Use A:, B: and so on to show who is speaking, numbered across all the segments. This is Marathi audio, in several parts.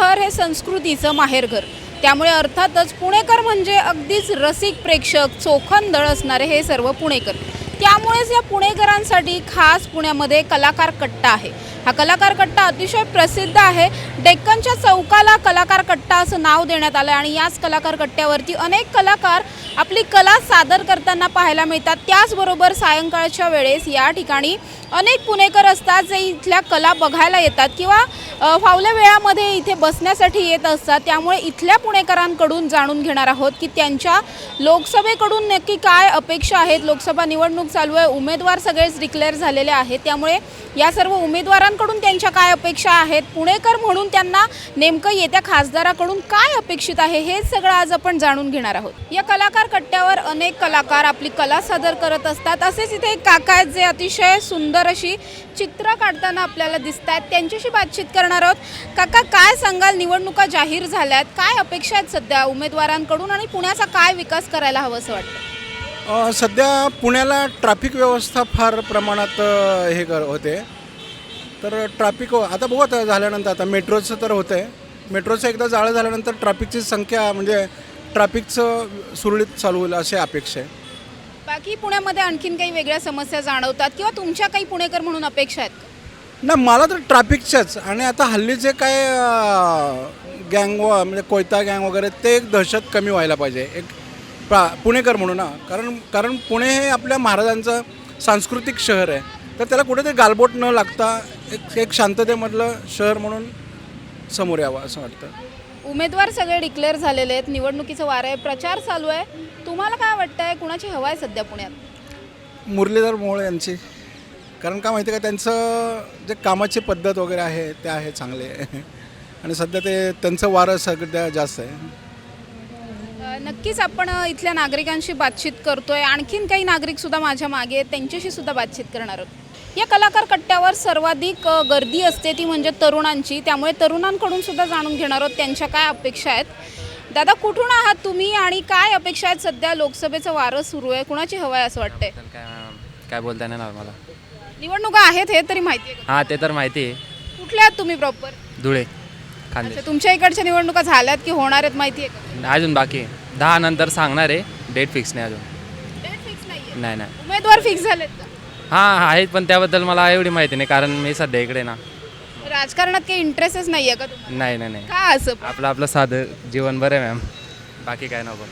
A: शहर हे संस्कृतीचं माहेरघर, त्यामुळे अर्थातच पुणेकर म्हणजे अगदीच रसिक प्रेक्षक, चोखंदळ असणारे हे सर्व पुणेकर. त्यामुळेच या पुणेकरांसाठी खास पुण्यामध्ये कलाकार कट्टा आहे. हा कलाकार कट्टा अतिशय प्रसिद्ध आहे. डेक्कनच्या चौकाला कलाकार कट्टा असं नाव देण्यात आलं आणि याच कलाकार कट्ट्यावरती अनेक कलाकार आपली कला सादर करताना पाहायला मिळतात. त्याचबरोबर सायंकाळच्या वेळेस या ठिकाणी अनेक पुणेकर असतात जे इथल्या कला बघायला येतात किंवा फावल्या वेळामध्ये इथे बसण्यासाठी येत असतात. त्यामुळे इथल्या पुणेकरांकडून जाणून घेणार आहोत की त्यांच्या लोकसभेकडून नक्की काय अपेक्षा आहेत. लोकसभा निवडणूक चालू आहे, उमेदवार सगळेच डिक्लेअर झालेले आहेत. त्यामुळे या सर्व उमेदवारांकडून त्यांच्या काय अपेक्षा आहेत, पुणेकर म्हणून त्यांना नेमकं येत्या खासदाराकडून काय अपेक्षित आहे, हे सगळं आज आपण जाणून घेणार आहोत. या कलाकार कट्ट्यावर अनेक कलाकार आपली कला सादर करत असतात. असेच इथे एक काका आहेत जे अतिशय सुंदर अशी चित्र काढताना आपल्याला दिसत आहेत. त्यांच्याशी बातचीत करणार आहोत. काका, काय सांगाल, निवडणुका जाहीर झाल्यात, काय अपेक्षा आहेत सध्या उमेदवारांकडून आणि पुण्याचा काय विकास करायला हवं असं वाटतं?
B: सध्या पुण्याला ट्रॅफिक व्यवस्था फार प्रमाणात होते. तर ट्रॅफिक आता बघू आता झाल्यानंतर, आता मेट्रोचं तर होतं आहे. मेट्रोचं एकदा जाळं झाल्यानंतर ट्रॅफिकची संख्या म्हणजे ट्रॅफिकचं सुरळीत चालू होईल अशी अपेक्षा आहे.
A: बाकी पुण्यामध्ये आणखीन काही वेगळ्या समस्या जाणवतात किंवा तुमच्या काही पुणेकर म्हणून अपेक्षा आहेत?
B: नाही, मला तर ट्रॅफिकच्याच. आणि आता हल्लीचे काय गँग म्हणजे कोयता गँग वगैरे ते एक दहशत कमी व्हायला पाहिजे एक पुणेकर म्हणून ना. कारण पुणे हे आपल्या महाराजांचं सांस्कृतिक शहर आहे. तर त्याला कुठेतरी गालबोट न लागता एक शांततेमधलं शहर म्हणून समोर यावं असं वाटतं.
A: उमेदवार सगळे डिक्लेअर झालेले आहेत, निवडणुकीचं वारं आहे, प्रचार चालू आहे. तुम्हाला काय वाटतंय, कुणाची हवा आहे सध्या पुण्यात?
B: मुरलीधर मोहोळ यांची. कारण का माहिती आहे का, त्यांचं जे कामाची पद्धत वगैरे आहे ते आहे चांगले आणि सध्या ते त्यांचं वारं सगळ्यात जास्त आहे.
A: नक्कीच आपण इथल्या नागरिकांशी बातचीत करतोय. आणखीन काही नागरिक सुद्धा माझ्या मागे आहेत, त्यांच्याशी सुद्धा बातचीत करणार आहोत. या कलाकार कट्ट्यावर सर्वाधिक गर्दी असते ती म्हणजे तरुणांची. त्यामुळे तरुणांकडून सुद्धा जाणून घेणार आहोत त्यांच्या काय अपेक्षा आहेत. दादा, कुठून आहात तुम्ही आणि काय अपेक्षा आहेत? सध्या लोकसभेचं वारं सुरू आहे, कुणाची हवा आहे असं वाटतंय?
C: काय बोलता येणार मला.
A: निवडणुका आहेत हे तरी माहिती आहे का?
C: हां, ते तर माहिती आहे.
A: कुठले आहात तुम्ही प्रॉपर?
C: धुळे,
A: अच्छा,
C: खानदेश.
A: तुमच्या इकडच्या निवडणुका झाल्यात की होणार आहेत माहिती आहे का?
C: अजून बाकी आहे. 10 नंतर सांगणार आहे. डेट फिक्स नाही अजून.
A: डेट फिक्स नाहीये.
C: नाही.
A: उमेदवार फिक्स झालेत का?
C: हां आहेत, पण त्याबद्दल मला एवढी माहिती नाही कारण मी सध्या इकडे ना.
A: राजकारणात काही इंटरेस्टच नाहीये का तुम्हाला?
C: नाही.
A: का असं?
C: आपलं साधं जीवन बरं आहे मॅम, बाकी काय नको.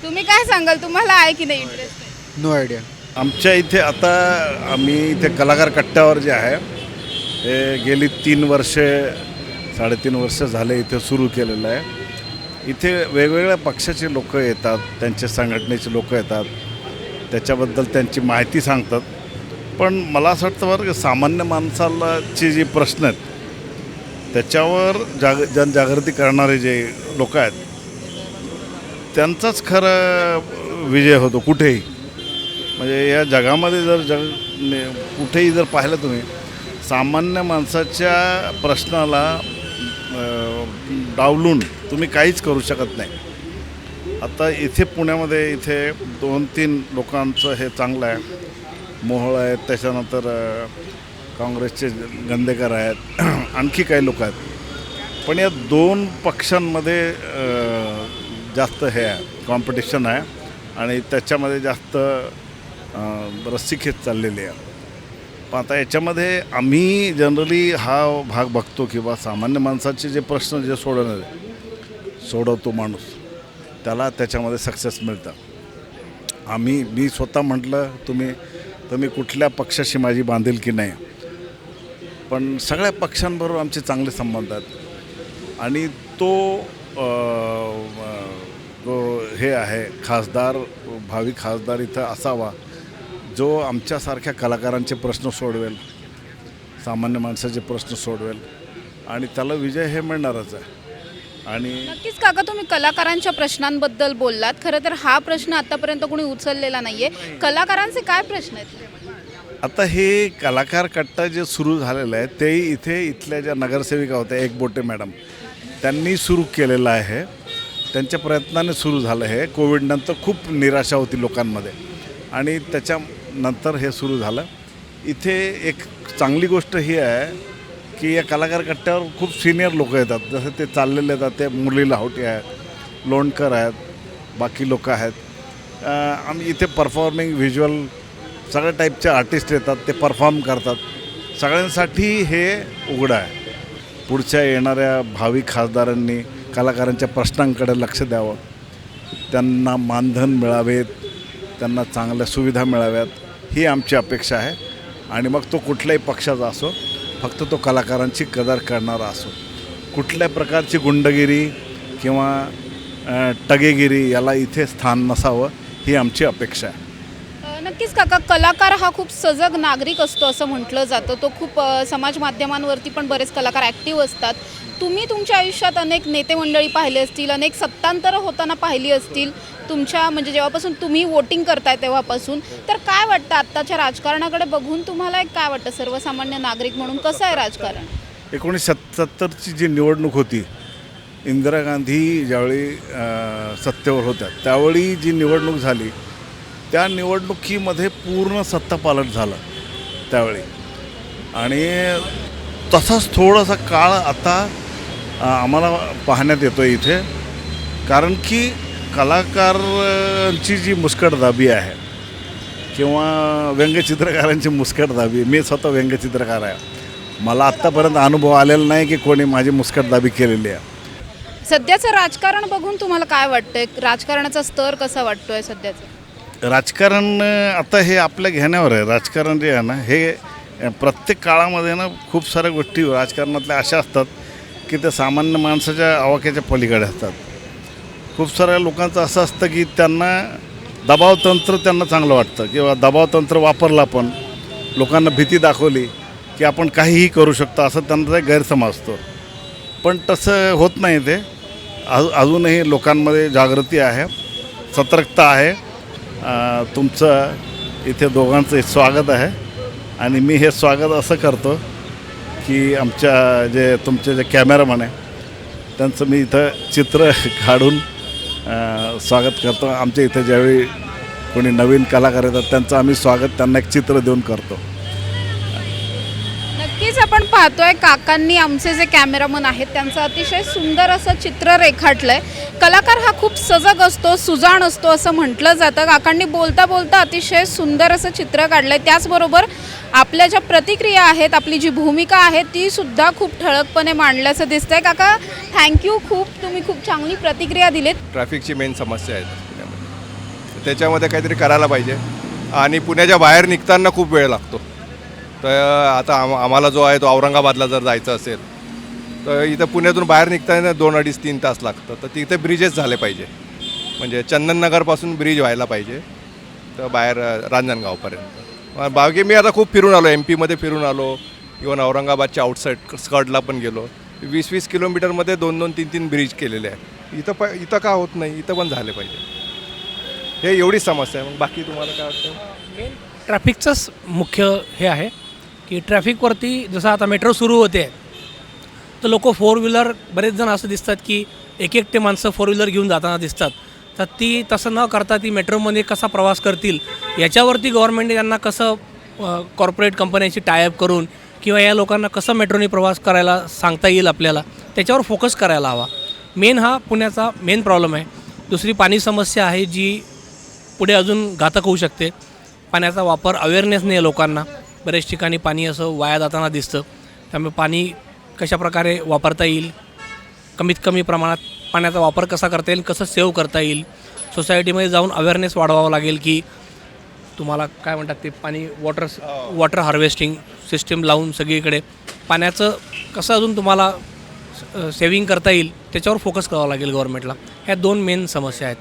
A: तुम्ही काय सांगाल, तुम्हाला आहे की नाही इंटरेस्ट?
D: No idea.
E: आमच्या इथे आता आम्ही इथे कलाकार कट्ट्यावर जे आहे हे गेली 3-3.5 वर्ष झाले इथे सुरू केलेलं आहे. इथे वेगवेगळ्या पक्षाचे लोक येतात, त्यांचे संघटनेचे लोक येतात, त्याच्याबद्दल त्यांची माहिती सांगतात. पण मला असं वाटतं बरं की सामान्य माणसालाचे जे प्रश्न आहेत त्याच्यावर जनजागृती करणारे जे लोक आहेत त्यांचाच खरं विजय होतो कुठेही. म्हणजे या जगामध्ये जर कुठेही जर पाहिलं तुम्ही, सामान्य माणसाच्या प्रश्नाला डावलून तुम्ही काहीच करू शकत नाही. आता इथे पुण्यामध्ये इथे 2-3 लोकांचं हे चांगलं आहे. मोहोळ आहेत, त्याच्यानंतर काँग्रेसचे गंदेकर आहेत, आणखी काही लोक आहेत. पण या 2 पक्षांमध्ये जास्त हे आहे, कॉम्पिटिशन आहे आणि त्याच्यामध्ये जास्त रस्सीखेच चाललेली आहे. पण आता याच्यामध्ये आम्ही जनरली हा भाग बघतो की बा सामान्य माणसाचे जे प्रश्न जे सोडवतो माणूस त्याला त्याच्यामध्ये सक्सेस मिळतं. मी स्वतः म्हटलं तुम्ही कुठल्या पक्षाशी माझी बांधिलकी नाही, पण सगळ्या पक्षांबरोबर आमचे चांगले संबंध आहेत. आणि तो हे आहे खासदार, भावी खासदार इथं असावा जो आमच्यासारख्या कलाकारांचे प्रश्न सोडवेल, सामान्य माणसाचे प्रश्न सोडवेल आणि त्याला विजय हे मिळणारच आहे. आणि
A: नक्कीच काका, तुम्ही कलाकारांच्या प्रश्नांबद्दल बोललात. खरं तर हा प्रश्न आतापर्यंत कोणी उचललेला नाहीये. कलाकारांचे काय प्रश्न आहेत?
E: आता हे कलाकार कट्टा जे सुरू झालेलं आहे ते इथल्या ज्या नगरसेविका होत्या एकबोटे मॅडम, त्यांनी सुरू केलेलं आहे. त्यांच्या प्रयत्नाने सुरू झालं हे. कोविडनंतर खूप निराशा होती लोकांमध्ये आणि त्याच्यानंतर हे सुरू झालं. इथे एक चांगली गोष्ट ही आहे की या कलाकार कट्ट्यावर खूप सिनियर लोक येतात. जसं ते चाललेले येतात, ते मुरली लाहोटी आहेत, लोणकर आहेत, बाकी लोक आहेत. आम्ही इथे परफॉर्मिंग व्हिज्युअल सगळ्या टाईपचे आर्टिस्ट येतात, ते परफॉर्म करतात. सगळ्यांसाठी हे उघडं आहे. पुढच्या येणाऱ्या भावी खासदारांनी कलाकारांच्या प्रश्नांकडे लक्ष द्यावं, त्यांना मानधन मिळावेत, त्यांना चांगल्या सुविधा मिळाव्यात, ही आमची अपेक्षा आहे. आणि मग तो कुठल्याही पक्षाचा असो, फक्त तो कलाकारांची कदर करणारा असो. कुठल्या प्रकारची गुंडगिरी किंवा टगेगिरी याला इथे स्थान नसावं, ही आमची अपेक्षा आहे.
A: नक्कीच काका, कलाकार हा खूप सजग नागरिक असतो असं म्हटलं जातं. तो खूप समाज माध्यमांवरती पण बरेच कलाकार ॲक्टिव्ह असतात. तुम्ही तुमच्या आयुष्यात अनेक नेते मंडळी पाहिले असतील, अनेक सत्तांतरं होताना पाहिली असतील तुमच्या, म्हणजे जेव्हापासून तुम्ही वोटिंग करताय तेव्हापासून. तर काय वाटतं आत्ताच्या राजकारणाकडे बघून तुम्हाला काय वाटतं, सर्वसामान्य नागरिक म्हणून कसं आहे राजकारण?
E: 1977ची जी निवडणूक होती, इंदिरा गांधी ज्यावेळी सत्तेवर होत्या, त्यावेळी जी निवडणूक झाली, त्या निवडणुकीमध्ये पूर्ण सत्तापालट झालं त्यावेळी. आणि तसाच थोडासा काळ आता आम्हाला पाहण्यात येतो इथे. कारण की कलाकारांची जी मुस्कटदाबी आहे किंवा व्यंगचित्रकारांची मुस्कटदाबी, मी स्वतः व्यंगचित्रकार आहे, मला आत्तापर्यंत अनुभव आलेला नाही की कोणी माझी मुस्कटदाबी केलेली आहे.
A: सध्याचं राजकारण बघून तुम्हाला काय वाटतंय? राजकारणाचा स्तर कसा वाटतोय सध्याचा?
E: राजकारण आता हे आपल्या घेण्यावर आहे. राजकारण जे आहे ना, हे प्रत्येक काळामध्ये ना खूप साऱ्या गोष्टी राजकारणातल्या अशा असतात की त्या सामान्य माणसाच्या आवाक्याच्या पलीकडे असतात. खूप साऱ्या लोकांचं असं असतं की त्यांना दबावतंत्र त्यांना चांगलं वाटतं, किंवा दबावतंत्र वापरलं, आपण लोकांना भीती दाखवली की आपण काहीही करू शकतो, असं त्यांचा गैरसमज असतो. पण तसं होत नाही. ते अजूनही लोकांमध्ये जागृती आहे, सतर्कता आहे. तुमचं इथे दोघांचं स्वागत आहे. आणि मी हे स्वागत असं करतो की आमच्या तुमचे जे कॅमेरामॅन आहे त्यांचं मी इथं चित्र काढून स्वागत करतो. आमच्या इथं ज्यावेळी कोणी नवीन कलाकार येतात त्यांचं आम्ही स्वागत त्यांना एक चित्र देऊन करतो.
A: नक्कीच आपण पाहतोय काकांनी, आमचे जे कॅमेरामन आहेत, त्यांचं अतिशय सुंदर असं चित्र रेखाटलंय. कलाकार हा खूप सजग असतो, सुजाण असतो असं म्हटलं जातं. काकांनी बोलता बोलता अतिशय सुंदर असं चित्र काढलंय. त्याचबरोबर आपल्या ज्या प्रतिक्रिया आहेत, आपली जी भूमिका आहे ती सुद्धा खूप ठळकपणे मांडल्याचं दिसतंय. काका थँक्यू, तुम्ही खूप चांगली प्रतिक्रिया दिलीत.
D: ट्रॅफिकची मेन समस्या आहे पुण्यामध्ये, त्याच्यामध्ये काहीतरी करायला पाहिजे. आणि पुण्याच्या बाहेर निघताना खूप वेळ लागतो. तर आता आम्हाला जो आहे तो औरंगाबादला जर जायचं असेल तर इथं पुण्यातून बाहेर निघताना 2-2.5-3 तास लागतं. तर तिथे ब्रिजेस झाले पाहिजे, म्हणजे चंदननगरपासून ब्रिज व्हायला पाहिजे तर बाहेर रांजणगावपर्यंत. बाकी मी आता खूप फिरून आलो, MP मध्ये फिरून आलो, इवन औरंगाबादच्या आउटसाईड स्कर्टला पण गेलो. 20-20 किलोमीटरमध्ये 2-2-3-3 ब्रिज केलेले आहे. इथं का होत नाही? इथं पण झाले पाहिजे. हे एवढीच समस्या आहे. मग बाकी तुम्हाला काय वाटतं?
F: मेन ट्रॅफिकचंच मुख्य हे आहे की ट्रॅफिकवरती जसं आता मेट्रो सुरू होते तर लोक 4 व्हीलर, बरेच जण असं दिसतात की एकटे माणसं 4 व्हीलर घेऊन जाताना दिसतात. तर ती तसं न करता ती मेट्रोमध्ये कसा प्रवास करतील याच्यावरती गव्हर्नमेंटने त्यांना कसं कॉर्पोरेट कंपन्यांशी टायअप करून किंवा या लोकांना कसं मेट्रोने प्रवास करायला सांगता येईल आपल्याला, त्याच्यावर फोकस करायला हवा. मेन हा पुण्याचा मेन प्रॉब्लेम आहे. दुसरी पाणी समस्या आहे जी पुढे अजून घातक होऊ शकते. पाण्याचा वापर अवेअरनेस नाही आहे लोकांना. बरेच ठिकाणी पाणी असं वाया जाताना दिसतं. त्यामुळे पाणी कशाप्रकारे वापरता येईल, कमीत कमी प्रमाणात पाण्याचा वापर कसा करता येईल, कसं सेव्ह करता येईल, सोसायटीमध्ये जाऊन अवेअरनेस वाढवावं लागेल की तुम्हाला काय म्हणतात ते पाणी वॉटर हार्वेस्टिंग सिस्टीम लावून सगळीकडे पाण्याचं कसं अजून तुम्हाला सेविंग करता येईल त्याच्यावर फोकस करावं लागेल गव्हर्नमेंटला. ह्या 2 मेन समस्या आहेत.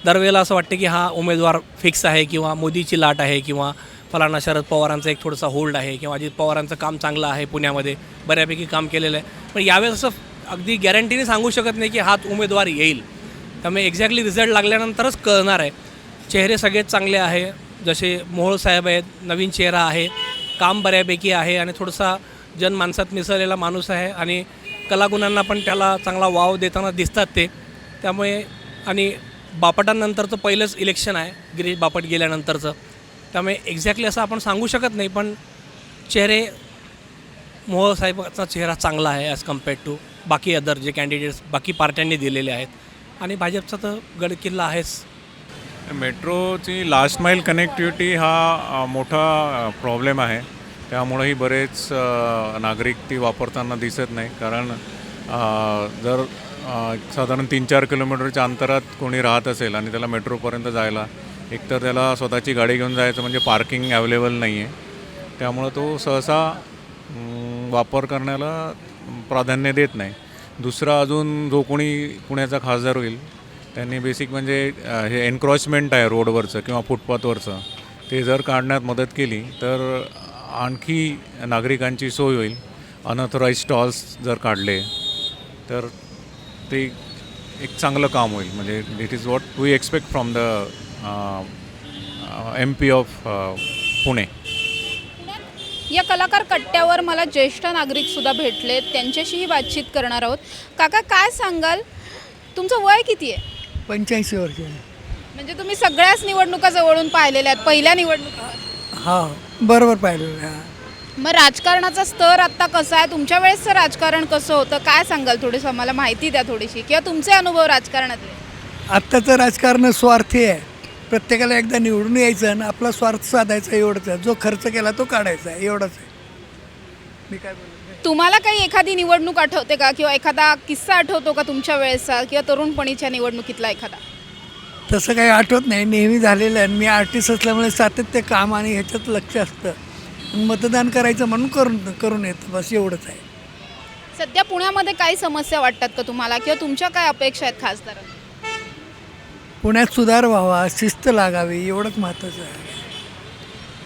F: दरवेळेला असं वाटतं की हा उमेदवार फिक्स आहे किंवा मोदीची लाट आहे किंवा फलाना शरद पवारांचा एक थोडासा होल्ड आहे किंवा अजित पवारांचं काम चांगलं आहे, पुण्यामध्ये बऱ्यापैकी काम केलेलं आहे. पण यावेळेस असं अगदी गॅरंटीने सांगू शकत नाही की हाच उमेदवार येईल. त्यामुळे एक्झॅक्टली रिझल्ट लागल्यानंतरच कळणार आहे. चेहरे सगळेच चांगले आहे, जसे मोहोळ साहेब आहेत, नवीन चेहरा आहे, काम बऱ्यापैकी आहे आणि थोडासा जनमानसात मिसळलेला माणूस आहे आणि कलागुणांना पण त्याला चांगला वाव देताना दिसतात ते. त्यामुळे आणि बापटांनंतरचं पहिलंच इलेक्शन आहे, गिरीश बापट गेल्यानंतरचं. त्यामुळे एक्झॅक्टली असं आपण सांगू शकत नाही, पण चेहरे मोहोळ साहेबांचा चेहरा चांगला आहे ॲज कम्पेअर्ड टू बाकी अदर जे कॅन्डिडेट्स बाकी पार्ट्यांनी दिलेले आहेत आणि भाजपचा तर गडकिल्ला आहेच.
G: मेट्रोची लास्ट माईल कनेक्टिव्हिटी हा मोठा प्रॉब्लेम आहे. त्यामुळेही बरेच नागरिक ती वापरताना दिसत नाही. कारण जर साधारण 3-4 किलोमीटरच्या अंतरात कोणी राहत असेल आणि त्याला मेट्रोपर्यंत जायला एकतर त्याला स्वतःची गाडी घेऊन जायचं म्हणजे पार्किंग अवेलेबल नाही आहे. त्यामुळं तो सहसा वापर करण्याला प्राधान्य देत नाही. दुसरा अजून जो कोणी पुण्याचा खासदार होईल त्यांनी बेसिक म्हणजे हे एन्क्रॉचमेंट आहे रोडवरचं किंवा फुटपाथवरचं ते जर काढण्यात मदत केली तर आणखी नागरिकांची सोय होईल. अनऑथराईज स्टॉल्स जर काढले तर ते एक चांगलं काम होईल. म्हणजे it is what we expect from the MP of Pune.
A: या कलाकार कट्ट्यावर मला ज्येष्ठ नागरिकसुद्धा भेटले, त्यांच्याशीही बातचीत करणार आहोत. काका काय सांगाल, तुमचं वय किती आहे?
H: 85 वर्ष.
A: म्हणजे तुम्ही सगळ्याच निवडणुका जवळून पाहिलेल्या आहेत, पहिल्या निवडणुका.
H: हा बरोबर पाहिलं. हां,
A: मग राजकारणाचा स्तर आत्ता कसा आहे? तुमच्या वेळेसचं राजकारण कसं होतं, काय सांगाल? थोडीसं मला माहिती द्या थोडीशी, किंवा तुमचे अनुभव राजकारणातले.
H: आत्ताचं राजकारण स्वार्थी आहे. प्रत्येकाला एकदा निवडून यायचं आणि आपला स्वार्थ साधायचा एवढंच आहे. जो खर्च केला तो काढायचा आहे, एवढंच आहे. मी काय बोलतो,
A: तुम्हाला काही एखादी निवडणूक आठवते का, किंवा एखादा किस्सा आठवतो का तुमच्या वेळेसचा किंवा तरुणपणीच्या निवडणुकीतला एखादा?
H: तसं काही आठवत नाही, नेहमी झालेलं आहे. मी आर्टिस्ट असल्यामुळे सातत्य काम आणि ह्याच्यात लक्ष असतं. मतदान करायचं म्हणून करून येतं, बस एवढंच आहे.
A: सध्या पुण्यामध्ये काही समस्या वाटतात का तुम्हाला, किंवा तुमच्या काय अपेक्षा आहेत खासदारांना?
H: पुण्यात सुधार व्हावा, शिस्त लागावी, एवढंच महत्त्वाचं आहे.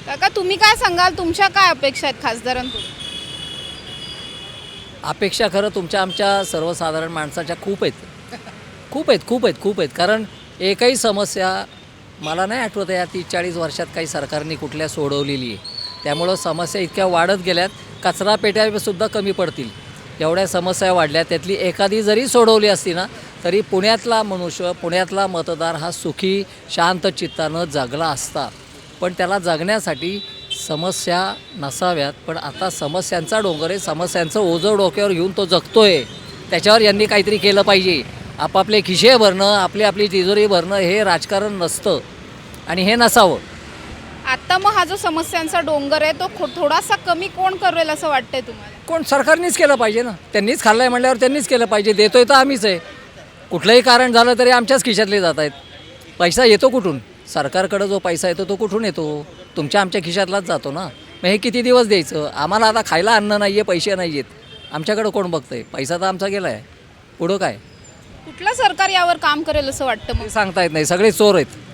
A: काका तुम्ही काय सांगाल, तुमच्या काय अपेक्षा आहेत खासदारांकडून?
I: अपेक्षा खरं तुमच्या आमच्या सर्वसाधारण माणसाच्या खूप आहेत. कारण एकही समस्या मला नाही आठवत आहे या 30-40 वर्षात काही सरकारने कुठल्या सोडवलेली आहे. त्यामुळं समस्या इतक्या वाढत गेल्यात, कचरा पेट्यासुद्धा कमी पडतील एवढ्या समस्या वाढल्या. त्यातली एखादी जरी सोडवली असती ना तरी पुण्यातला मनुष्य, पुण्यातला मतदार हा सुखी शांत चित्तानं जगला असता. पण त्याला जगण्यासाठी समस्या नसाव्यात, पण आता समस्यांचा डोंगर आहे, समस्यांचं ओझं डोक्यावर घेऊन तो जगतोय. त्याच्यावर यांनी काहीतरी केलं पाहिजे. आपापले खिशे भरणं, आपली तिजोरी भरणं हे राजकारण नसतं आणि हे नसावं.
A: आता मग हा जो समस्यांचा डोंगर आहे तो थोडासा कमी कोण करेल असं वाटतंय तुम्हाला?
I: कोण सरकारनेच केलं पाहिजे ना. त्यांनीच खाल्लं आहे म्हटल्यावर त्यांनीच केलं पाहिजे. देतोय तर आम्हीच आहे. कुठलंही कारण झालं तरी आमच्याच खिशातले जात आहेत. पैसा येतो कुठून? सरकारकडं जो पैसा येतो तो कुठून येतो? तुमच्या आमच्या खिशातलाच जातो ना. मग हे किती दिवस द्यायचं? आम्हाला आता खायला अन्न नाही आहे, पैसे नाही आहेत. आमच्याकडं कोण बघतंय? पैसा तर आमचा गेला आहे. पुढं काय?
A: कुठलं सरकार यावर काम करेल असं वाटतं मग?
I: सांगता येत नाही, सगळे चोर आहेत.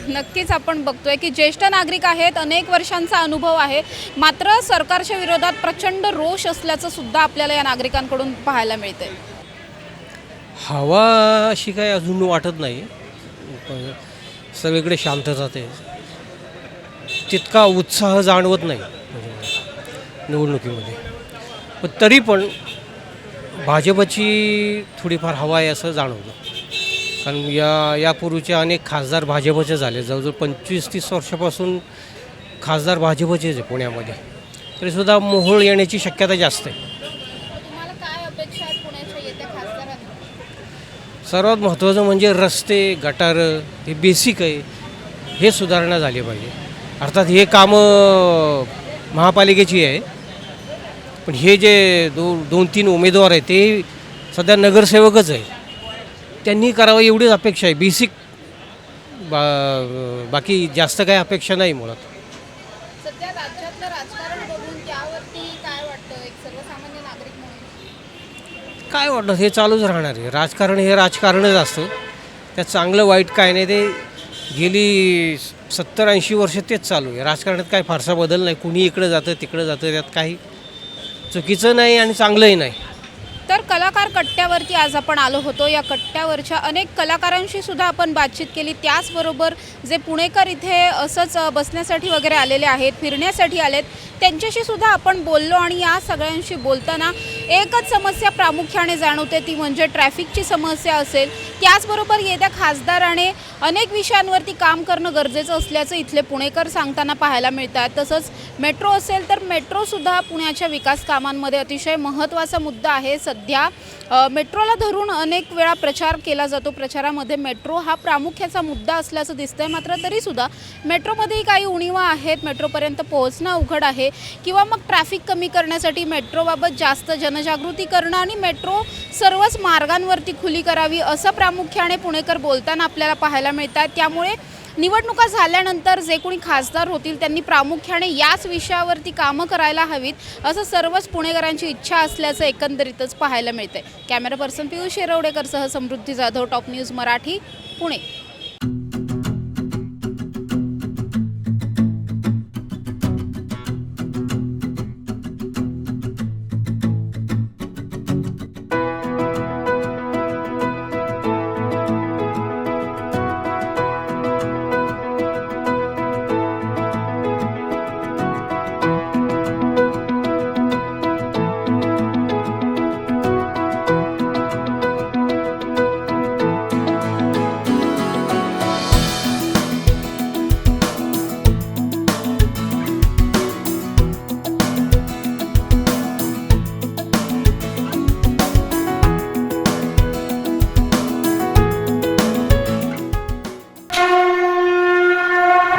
A: नक्कीच आपण बघतोय की ज्येष्ठ नागरिक आहेत, अनेक वर्षांचा अनुभव आहे, मात्र सरकारच्या विरोधात प्रचंड रोष असल्याचं सुद्धा आपल्याला या नागरिकांकडून पाहायला मिळतंय.
J: हवा अशी काही अजून वाटत नाही. सगळीकडे शांतता आहे. तितका उत्साह जाणवत नाही निवडणुकीमध्ये. पण तरी पण भाजपची थोडीफार हवा आहे असं जाणवतं. कारण यापूर्वीचे अनेक खासदार भाजपचे झाले. जवळजवळ 25-30 वर्षापासून खासदार भाजपचेच आहे पुण्यामध्ये. तरीसुद्धा मोहोळ येण्याची शक्यता जास्त आहे.
A: तुम्हाला काय अपेक्षा आहेत पुण्याच्या येत्या खासदारांना?
J: सर्वात महत्त्वाचं म्हणजे रस्ते, गटारं हे बेसिक आहे, हे सुधारणा झाली पाहिजे. अर्थात हे कामं महापालिकेची आहे, पण हे जे 2-3 उमेदवार आहेत ते सध्या नगरसेवकच आहे. त्यांनी करावं एवढीच अपेक्षा आहे. बेसिक बाकी जास्त काही अपेक्षा नाही मुळात.
A: सध्या राज्यातलं राजकारण बघून त्यावरती काय वाटतं एक सर्वसामान्य नागरिक म्हणून?
J: काय वाटतं, हे चालूच राहणार आहे. राजकारण हे राजकारणच असतं. त्यात चांगलं वाईट काय नाही, ते गेली 70-80 वर्ष तेच चालू आहे. राजकारणात काय फारसा बदल नाही. कुणी इकडं जातं तिकडं जातं, त्यात काही चुकीचं नाही आणि चांगलंही नाही.
A: तर कलाकार कट्ट्यावरती आज आपण आलो होतो. या कट्ट्यावरच्या अनेक कलाकारांशी सुद्धा आपण बातचीत केली. त्याचबरोबर जे पुणेकर इथे असंच बसण्यासाठी वगैरे आलेले आहेत, फिरण्यासाठी आलेत, त्यांच्याशी सुद्धा आपण बोललो. आणि या सगळ्यांशी बोलताना एकच समस्या प्रामुख्याने जाणवते, ती म्हणजे ट्रॅफिकची समस्या असेल. त्याचबरोबर येत्या खासदाराने अनेक विषयांवरती काम करणं गरजेचं असल्याचं इथले पुणेकर सांगताना पाहायला मिळतात. तसंच मेट्रो असेल तर मेट्रोसुद्धा पुण्याच्या विकास कामांमध्ये अतिशय महत्त्वाचा मुद्दा आहे. सध्या मेट्रोला धरून अनेक वेळा प्रचार केला जातो. प्रचारामध्ये मेट्रो हा प्रामुख्याचा मुद्दा असल्याचं दिसतंय. मात्र तरीसुद्धा मेट्रोमध्येही काही उणिवा आहेत. मेट्रोपर्यंत पोहोचणं अवघड आहे किंवा मग ट्रॅफिक कमी करण्यासाठी मेट्रोबाबत जास्त जनजागृती करणं आणि मेट्रो सर्वच मार्गांवरती खुली करावी असं प्रामुख्याने पुणेकर बोलताना आपल्याला पाहायला मिळतात. त्यामुळे निवडणुका झाल्यानंतर जे कोणी खासदार होतील त्यांनी प्रामुख्याने याच विषयावरती कामं करायला हवीत असं सर्वच पुणेकरांची इच्छा असल्याचं एकंदरीतच पाहायला मिळतंय. कॅमेरा पर्सन पियुष शेरवडेकरसह समृद्धी जाधव, टॉप न्यूज मराठी, पुणे.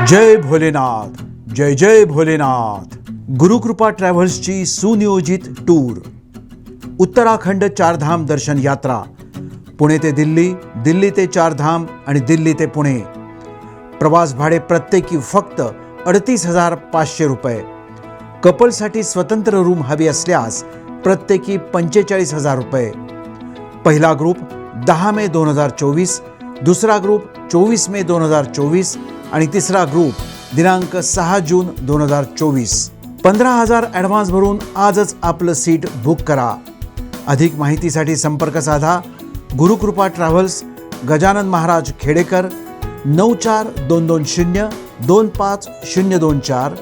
K: जय भोलेनाथ, जय जय भोलेनाथ. गुरुकृपा ट्रॅव्हल्सची सुनियोजित टूर. उत्तराखंड चारधाम दर्शन यात्रा. पुणे ते दिल्ली, दिल्ली ते चारधाम आणि दिल्ली ते पुणे. प्रवास भाडे प्रत्येकी फक्त 38,500 रुपये. कपलसाठी स्वतंत्र रूम हवी असल्यास प्रत्येकी 45,000 रुपये. पहिला ग्रुप 10 मे 2024, दुसरा ग्रुप 24 मे 2024 आणि तिसरा ग्रुप दिनांक 6 जून 2024. 15,000 ॲडव्हान्स भरून आजच आपलं सीट बुक करा. अधिक माहितीसाठी संपर्क साधा. गुरुकृपा ट्रॅव्हल्स, गजानन महाराज खेडेकर, 94-220-25024,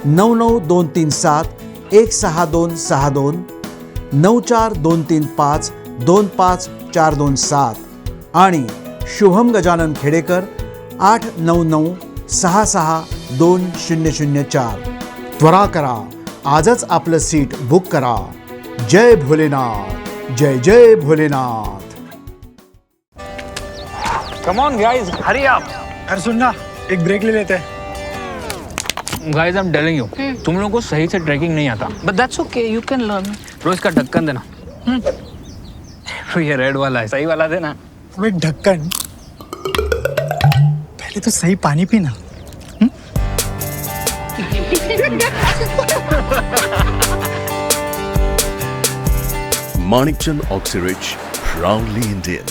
K: 99-237-16262, 94-235-25427 आणि शुभम गजानन खेडेकर 899-66-2004. त्वरा करा, आजच आपलं सीट बुक करा. जय भोलेनाथ, जय जय Bholenath.
L: Come on guys, hurry up.
M: अरे सुन ना, एक ब्रेक ले लेते हैं.
L: Guys, I am telling you, तुम लोगों को सही से ट्रैकिंग नहीं आता. But that's okay, you can learn. रोज का ढक्कन देना. ये रेड वाला है, सही वाला देना.
M: वे ढक्कन, पहले तो सही पानी पीना.
N: Manikchand Oxyrich, proudly Indian.